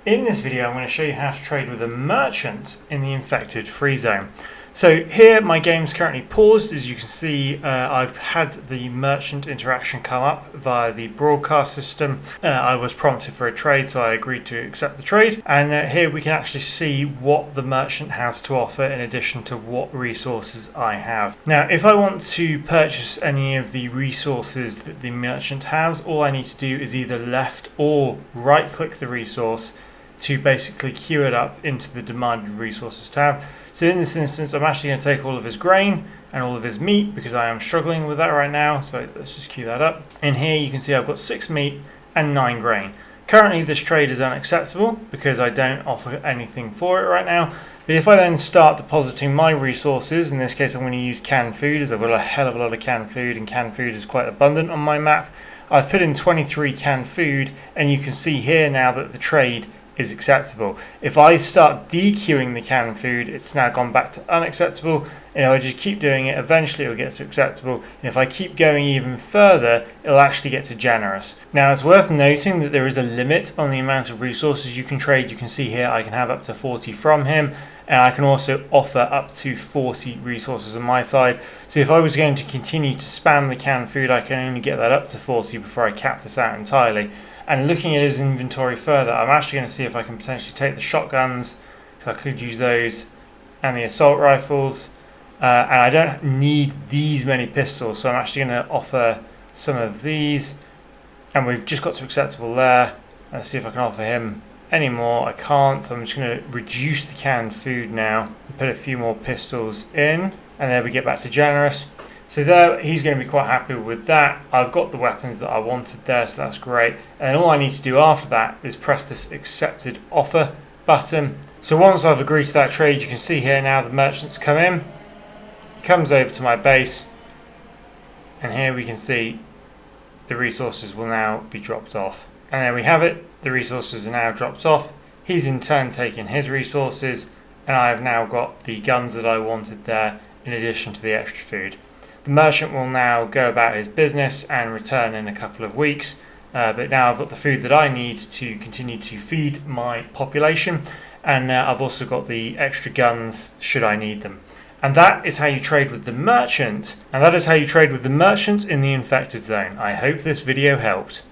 In this video, I'm going to show you how to trade with a merchant in the infected free zone. So here my game's currently paused. As you can see, I've had the merchant interaction come up via the broadcast system. I was prompted for a trade, so I agreed to accept the trade. And here we can actually see what the merchant has to offer in addition to what resources I have. Now, if I want to purchase any of the resources that the merchant has, all I need to do is either left or right click the resource to basically queue it up into the demanded resources tab. So in this instance, I'm actually going to take all of his grain and all of his meat because I am struggling with that right now. So let's just queue that up. And here you can see I've got 6 meat and 9 grain. Currently this trade is unacceptable because I don't offer anything for it right now. But if I then start depositing my resources, in this case I'm going to use canned food as I've got a hell of a lot of canned food, and canned food is quite abundant on my map. I've put in 23 canned food and you can see here now that the trade is acceptable. If I start dequeuing the canned food, it's now gone back to unacceptable, and if I just keep doing it, eventually it'll get to acceptable, and if I keep going even further, it'll actually get to generous. Now it's worth noting that there is a limit on the amount of resources you can trade. You can see here I can have up to 40 from him, and I can also offer up to 40 resources on my side. So if I was going to continue to spam the canned food, I can only get that up to 40 before I cap this out entirely. And looking at his inventory further, I'm actually going to see if I can potentially take the shotguns, because I could use those, and the assault rifles. And I don't need these many pistols, so I'm actually going to offer some of these. And we've just got to acceptable there. Let's see if I can offer him any more. I can't, so I'm just going to reduce the canned food now and put a few more pistols in. And there we get back to generous. So there, he's going to be quite happy with that. I've got the weapons that I wanted there, so that's great. And all I need to do after that is press this accepted offer button. So once I've agreed to that trade, you can see here now the merchant's come in. He comes over to my base, and here we can see the resources will now be dropped off. And there we have it. The resources are now dropped off. He's in turn taken his resources, and I have now got the guns that I wanted there in addition to the extra food. The merchant will now go about his business and return in a couple of weeks, but now I've got the food that I need to continue to feed my population, and I've also got the extra guns should I need them. And that is how you trade with the merchant, in the infected zone. I hope this video helped.